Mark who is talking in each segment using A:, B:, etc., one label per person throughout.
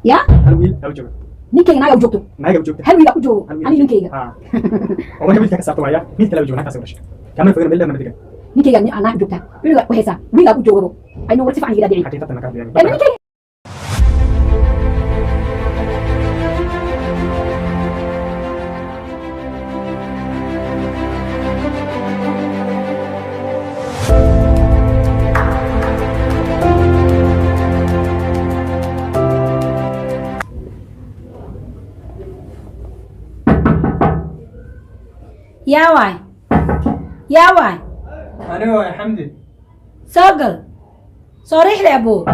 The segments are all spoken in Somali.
A: يا
B: هل ويل أو جوج
A: ninkayga naaga u joogto
B: naaga u joogta
A: hal wiil ku joogo ani ninkayga
B: oo marka wiilka ka saarto waaya mid kale u joogo halkaas u dhashay kama fogaan meel dheer ma digan
A: ninkayga naaga u joogta wiilga ku haysa wiil ku joogo aynu war si fiican ila dhicin
B: xaqiiqatan ka hadlayaan
A: يا واي يا واي
B: أنا هو يا حمدي
A: سوقل صريح لي أبو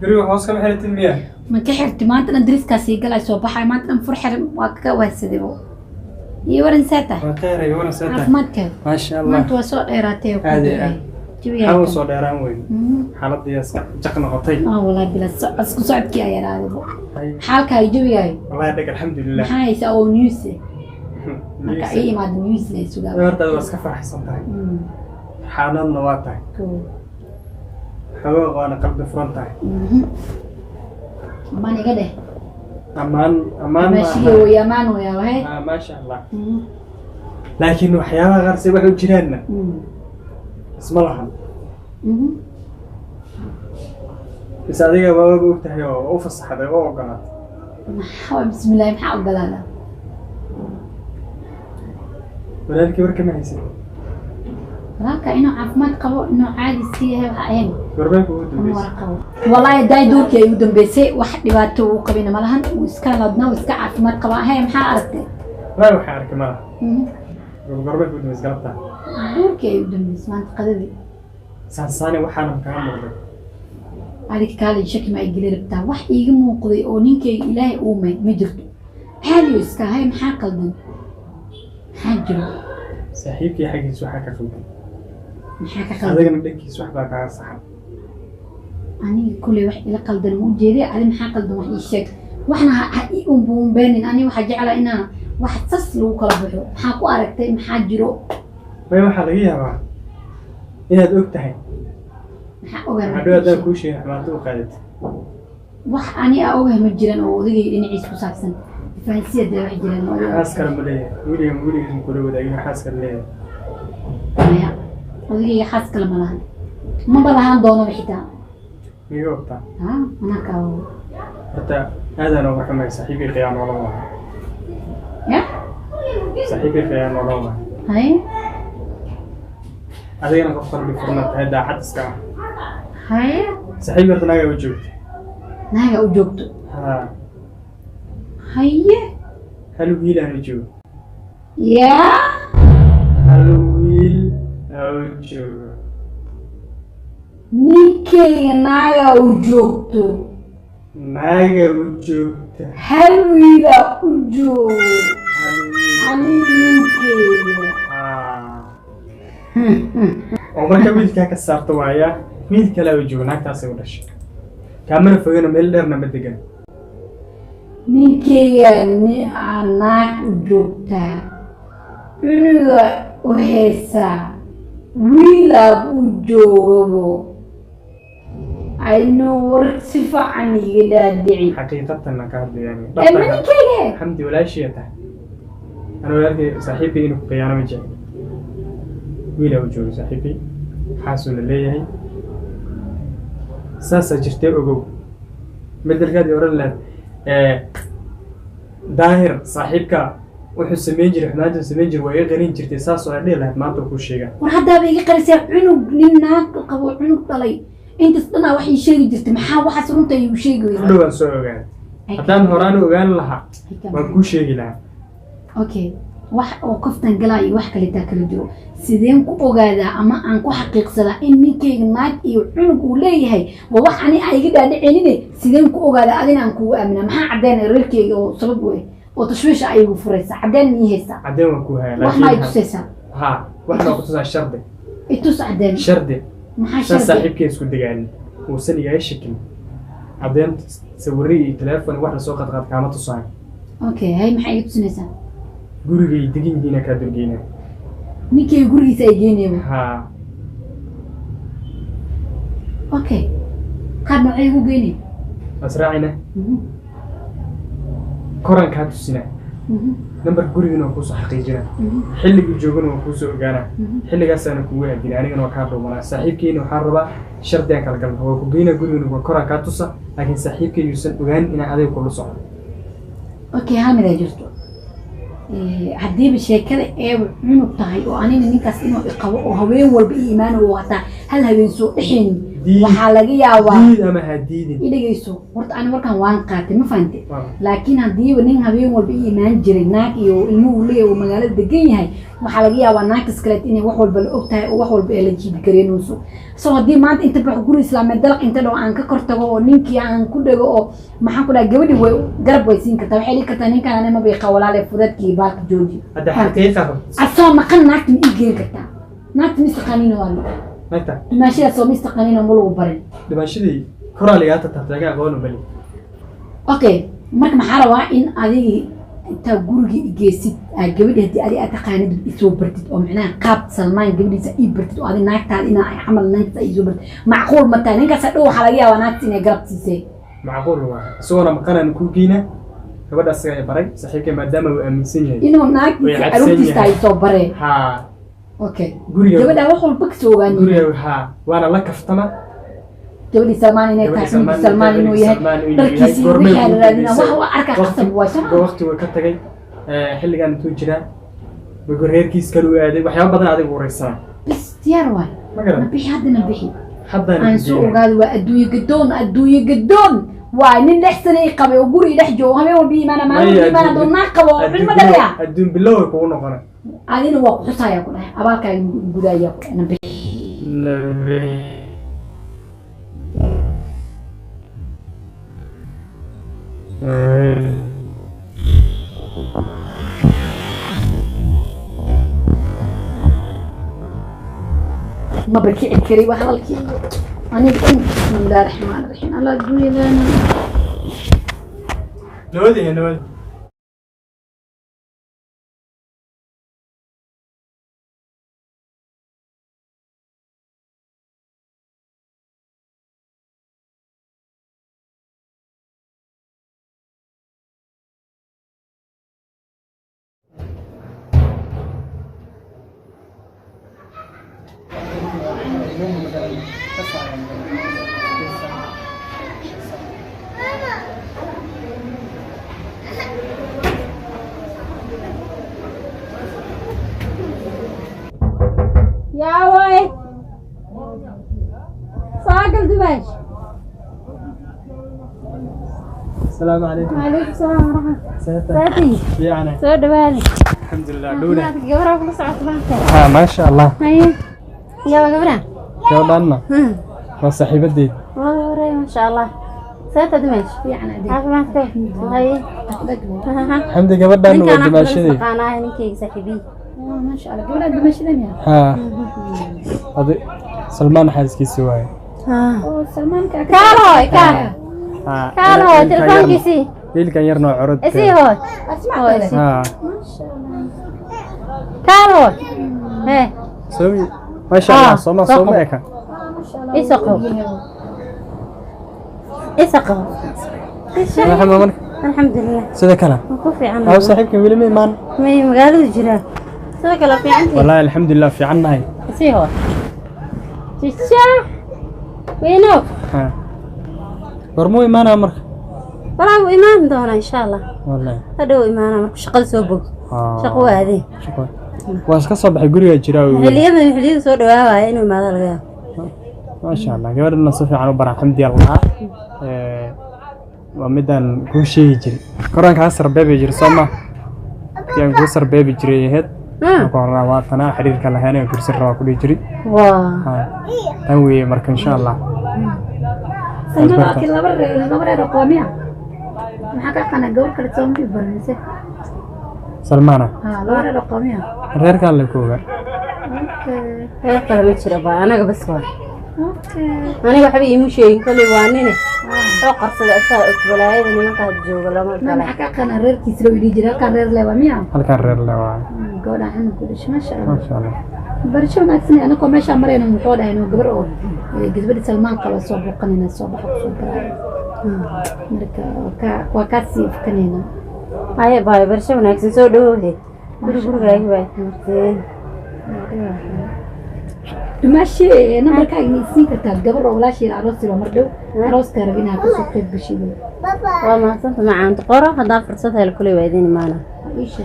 B: قريبا هوس كم حالة المياه
A: ما كحرت ما أنت ندرس كاسي قال أي صباح ما أنت نفرح واقع وهسدبو يورن ساته
B: خير يورن ساته
A: عفمتك
B: ما شاء
A: ما
B: الله
A: أنت وصل إيراتي
B: هذه
A: جوي
B: حاول صور إيران وين حالة دي جقنا غطي
A: والله بلا أسكو صعب كي يا رادبو حالك هاي جوي هاي
B: الله يديك الحمد لله
A: هاي سأو نيوسي marka ay imaado news la isuga
B: horta waa iska faraxsan tahay xaaladna waa tahay xawaa qaana qalbi furan tahay
A: amaan iga dheh
B: amaan
A: mashiyo yamaan way wahay
B: ma sha Allah laakiin waxyaabaha qaar si wax u jiraanna isma lahan is adiga waa og tahay oo u fasaxday oo ogolaatay
A: bismillaah maxaa ogolaada
B: walaalkii warka ma haysan
A: walaalka inuu caafimaad qabo inuu caadi sii yahay waxa ahayn
B: warbeeku u dambeysay
A: wallahi daay doorkii ay u dambeysay wax dhibaato uu qabina ma lahan uu iska ladna uu iska caafimaad qaba ahayn maxaa aragtay
B: waa waxa arkay ma warbeeku u dambeysay galabta
A: doorkii ay u dambeysay maanta qadadii
B: saansaani waxaan ka muuqday
A: adiga kaalin shaki ma ay geli rabtaa wax iiga muuqday oo ninkayga ilaahay uu ma jirto xaaliyo iska hay maxaa qaldan حاجة
B: صاحبك يا حاجة سوحة كخلق
A: محاكا
B: هذا كان بدك سوحة كا صح
A: أنا كل واحد إلى قلب الموجودة على محاكا قلب واحد الشك وإحنا حقيقهم بومبين أنا واحد جعل إنا واحد تصل وكلبه محاكو أركتي محاجرو
B: ما هو حقيقة بقى إنها تقتحي
A: محاكو أركتي
B: عدوها ده كوشي ما توقعت
A: وح أنا أوجه مجرا أو ذي إني عيش بساكسن فانسية ده واحد جرا
B: حاسكر مليه ولي كله بدأ حاسكر ليه
A: يا وذي حاسكر ملاه ما بلاه دونا بحيتا
B: ميوبتا
A: أنا كاو
B: حتى هذا لو محمد صاحبي خيان والله
A: يا
B: صاحبي خيان والله
A: هاي
B: هذا أنا كفر بفرنة هذا حد سكان
A: هاي
B: صاحبي رد ناقة وجود
A: ناقة وجود هاي
B: هل ويل أنا جو
A: يا
B: هل ويل أو جو
A: نيكي ناقة وجود
B: ناقة وجود
A: هل ويل وجود
B: عمرك ويلكا كسرت وعيا ويلكا لا وجود ناقة تاسي ودش كامل فوقنا ميلدرنا مدقن
A: ninkayga naag u joogtaa cuniga u haysaa wiilaab u joogabo aynu war si fiican iga dhaadhici
B: xaqiiqatan ka hadlay yani
A: ninkayga
B: xamdi walaashii tahay أنا وياك صاحبي إنه بيانا مجا ويلا وجوه صاحبي حاسون اللي هي ساسا جرتي أقول مدر كذا يورن له ظاهر صاحبك وحس سمينجر حماد سمينجر ويا غرين جرتي ساسو هذي له ما تقول شيء
A: وهذا بيجي قرص عنق لنا قبو عنق طلي أنت استنى وحي شيء جرت محا وحس رنت يوشيء قوي
B: لو سوى قال حتى هرانو قال لها ما تقول شيء لها
A: أوكي wax oo kaftan galay wax kale taa kala jiro sideen ku ogaadaa ama aan ku xaqiiqsadaa in ninkeyga naag iyo cunug uu leeyahay waa wax ani ayga dhaadhicinine sideen ku ogaadaa adina aan kugu aamina maxaa cadeynay reerkeyga oo sabab weey oo tashwiish ay ugu furaysa cadeyn ma haysa
B: cadeyn waan ku hayaa
A: laakiin wax ma tusaysa
B: ha wax ma tusaysa shardi
A: itus cadeyn
B: shardi
A: maxaa shardi
B: saaxiibkii isku degaan oo saniga ay shakil cadeyn sawirri telefoon wax la soo qad kaama tusay
A: okay hay maxay igu tusinaysaa
B: gurigay degan yihiin ka durgeena
A: ninkay gurigiisa ay geenayeen
B: ha
A: اوكي قد نوعي هو جيني
B: أسرعنا كوران كاتو سنة نمبر قرينا وكوسو حقيقنا حلق الجوجون وكوسو أجانا حلق أسانا كوي أجين يعني أنا وكارو منا صاحبك إنه حربا شرط يعني كالقلب هو كوجينا قرينا وكوران كاتوسا لكن صاحبك يوسن أجان إن هذا يكون صعب
A: اوكي هامي ذا جرتو haddii sheekada ee cunug tahay oo anina ninkaas inuu iqabo oo haween walba iimaan oo wata hal haween soo dhixin waxa laga yaabaa
B: diid ama hadiidin
A: idagayso horta aan markaan waan qaatay ma fahanti laakiin haddii nin haween walba iimaan jiray naag iyo ilmuhu leeyahay magaalada degan yahay waxa laga yaabaa naagtas kale inay wax walba la ogtahay oo wax walba la jiidi kareenayso soo haddii maanta inta bax guri islaameed dalq inta dhow aan ka kortago oo ninkii aan ku dhago oo maxaan ku dhahay gabadhi way garab way siin kartaa waxay kartaa ninkan anay ma bay qawlaale fudadkii baak jooji
B: هذا حقيقة
A: asoo maqan naagta ma igeen kartaa naagta mistaqaaniin waa
B: نكتة
A: maashida soo mistaqaaniin oo lagu barin
B: لما شدي كورا اللي قاعدة تحتاجها قولوا بلي
A: okay marka maxaa rabaa in adigi inta guriga igeysid gabadhi hadii adiga taqaanid isoo bartid oo macnaha qaab salmaan gabadhiisa ii bartid oo adiga naagtaada ina ay xamal naagta isoo bartid macquul ma tahay ninkaas dhow waxa laga yaabaa naagta inay garab siisay
B: معقول هو سواء مقانا نكون جينا gabadha asaga ay baray saxiibkay maadaama uu aaminsan yahay
A: inuu naagtiisa arugtiisa ay soo baree
B: ha
A: okay
B: guriga
A: gabadha wax walba ka soo ogaanay
B: guriga ha waana la kaftama
A: gabadhi Salmaan inay tahay Salmaan inuu yahay darkiisii wixii raadina wax waa arka qasab waa soo
B: waqti uu ka tagay xilligan intuu jiraa reerkiis kale uu aaday waxyaabo badan adiga u reysana
A: bis diyaar waay
B: ma
A: bixi haddana bixi
B: haddana
A: aan soo ogaado waa adduunyo gadoon waa nin lexsanay qabay oo guri dhex joogo habeen walba iimaana maalin doona qabo ilma dhalaya
B: adduun bilow ku noqona
A: adina waa ku xusaya ku dhahay abaalka gudaya ku ana bixi ما بركي الكري وهالكي أنا بسم الله الرحمن الرحيم الله يقول لنا
B: نودي يا نودي
C: يا وي صاقل دباش
B: السلام عليكم
C: وعليكم السلام ورحمة الله ساتي
B: يعني
C: سو دبالي
B: الحمد لله لولا
C: قبرها كل ساعة صباحك
B: ها ما شاء الله
C: هيا يلا قبرها
B: يلا عنا وصاحبتي
C: والله ما شاء الله ساتة دمش
A: يعني
C: عارف ما تكيف هيا
B: الحمد لله قبل أنه دمشقي
C: أنا هنيك صاحبي
A: ما شاء الله قبل دمشق لميا
B: ها هذا سلمان حارس كيسوي
C: ها
A: سلمان
C: كالوي كالوي تلفون كيسي
B: ليل كان يرنو عرض
C: اسي هو
A: اسمع
B: ها
A: ما شاء الله
C: كالوي هي
B: سوي ما شاء الله صوما صومك
A: ما شاء الله
C: يسقط يسقط الحمد لله
B: سيدا كلا
C: وكفي عنه
B: أو صاحبك ويلي ميمان
C: مي مقالو جرا سيدا كلا في عندي
B: والله الحمد لله في عنا هاي
C: سي هو تشا وينو
B: ها ورمو إيمان أمرك
C: والله إيمان دونا إن شاء الله
B: والله
C: هذا إيمان أمرك شغل سوبك شقوة هذه
B: شكرا واسكا صباح يقولي جراوي
C: اللي صور دواء إنه ما ذا
B: ما شاء الله قبل النصف عن برا الحمد لله ومدان كل شيء يجري كوران كاسر بيبي يجري صوما يعني كاسر بيبي يجري هاد كوران واتنا حرير كلا هنا كرسي الروا كل يجري
C: واه
B: تنوي مرك إن شاء الله
A: سلمان أكيد لبر رقمية ما حكى أنا جول كرت سوم في برنسة
B: سلمانة
A: لبر رقمية
B: غير كان لكوغا
C: هي كلام يشربها أنا بس واحد
A: أوكي
C: أنا بحبي يمشي كل يوانيني لو قرص الأساء بلاي إني ما كان تجوج ولا ما
A: ما
C: كان
A: حكى أنا رير كيسرو يجري كان رير لبامية
B: هل كان غير لا
A: قول عنه كلش ما شاء الله
B: ما شاء الله
A: برشة وناكسني أنا كم ماشي عمري أنا مطالع إنه قبره جذبت سلمان قال صوب وقنينا صوب صوب مركا وكاسي في كنينا
C: هاي باي برشة وناكسن سو دوه برو جاي باي
A: ماشي أنا مركا ينسي كتال قبره ولا شيء عروسي ومردو عروس كاربينها كسوق بشيء
C: والله صنت مع عند قرى هذا فرصتها الكل ويدين معنا
A: إيش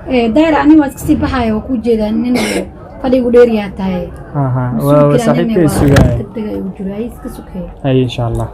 A: داير عني واسكسي بحايا وكو جيدا نينو فدي وديريا تاي
B: وصاحبك السجاي
A: تتغي وجراي سكسوكي
B: اي ان شاء الله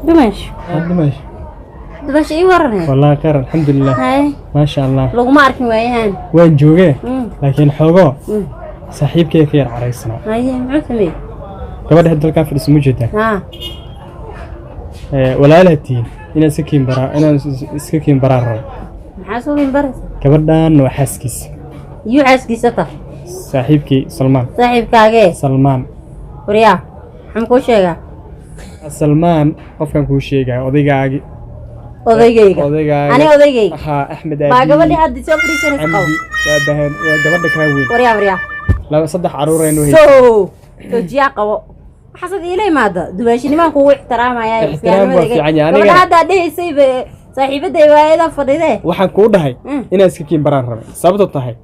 C: دمش دمش اي ورني
B: والله خير الحمد لله
C: هاي
B: ما شاء الله
C: لو ما أعرف وياهن
B: وين جوجي لكن حوجو صاحبك كثير عريسنا
C: هاي معتمي
B: قبل هذا كان في اسمه جدا
C: ها
B: ولا لهتين إن سكين برا
C: حاسوين برس
B: كبردان وحاسكيس
C: يو حاسكي ستا
B: صاحبك سلمان
C: صاحبكاagee
B: سلمان
C: وريا maxaan kuu sheegaa
B: سلمان qofkan kuu sheegay odaygaaga
C: ani odaygayga
B: ha Axmed Abi
C: baa gabadhii hadda soo fariisanaysa qaw
B: waa bahan waa gabadha ka weyn
C: وريا
B: laba saddex caruureen u
C: soo jiya qabo حسد إلي ماذا دواشني ما هو احترام يا
B: احترام وفيعني
C: أنا هذا ده يسيب صاحبة ديوايدا فضيده
B: waxaan ku dhahay inaan iska kiin baraan rabay sababtoo tahay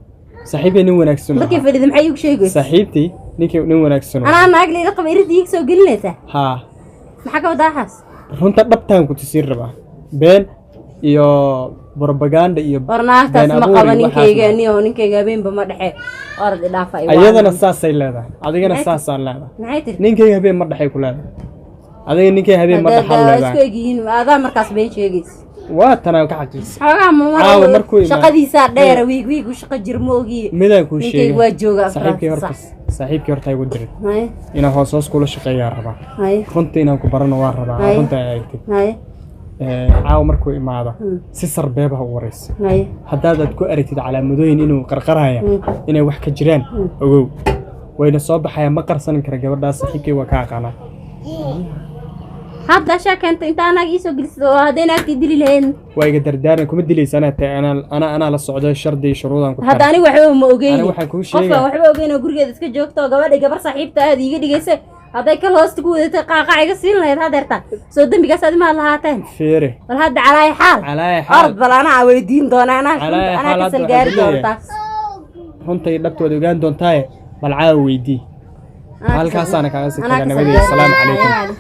B: saaxiibay nin wanaagsan
C: markii fadhiid maxay u sheegay
B: saaxiibtii nin wanaagsan
C: ana naagli raqam iridii soo gelinaysa
B: ha
C: maxaa ka wadaxas
B: runta dhabtaan ku tusir rabaa been iyo propaganda iyo
C: barnaamijkaas ma qaban ninkeyga habeenba ma dhaxe orad dhaafa
B: ayadana saasay leedahay adigana saasaan leedahay
C: maxay tiri
B: ninkeyga habeen ma dhaxay ku leedahay adiga ninkeyga habeen ma dhaxal leedahay
C: isku eegiin adaa markaas been sheegays
B: waa tan ka xaqiis
C: xogaa ma shaqadiisa dheer wiig u shaqo jirmo ogi
B: midaan ku sheegay
C: ninkeyga waa jooga
B: saaxiibkii horta igu diray inaan hoos kula shaqeeyaa rabaa runta inaan ku barano waa rabaa runta ay aytay caaw markuu imaado si sarbeebaha u wareysa haddaad ku aragtid calaamadooyin inuu qarqaraya inay wax ka jiraan ogow wayna soo baxaya ma qarsan kara gabadhaas saaxiibkay waa ka aqaana
C: hadda shaakanta inta anaga isoo geliso hadeen aad dili lahayn
B: way iga dardaaran kuma dileysana ana la socdo shardi shuruudan ku
C: hadda ani waxba ma ogeyn
B: ana waxaan ku sheegay
C: qofka waxba ogeyn oo gurigeeda iska joogto gabar saaxiibta aad iga dhigaysa هذا كل هوست كودة قاقع يقصين له هذا رتا سودن بقى سادم الله هاتين
B: فيري
C: والهذا على حال أرض بلا أنا عويدين دون أنا كسل جاري دونتا
B: هون تيجي ودوجان دونتاي بالعاويدي هالكاس أنا كاسك أنا بدي السلام عليكم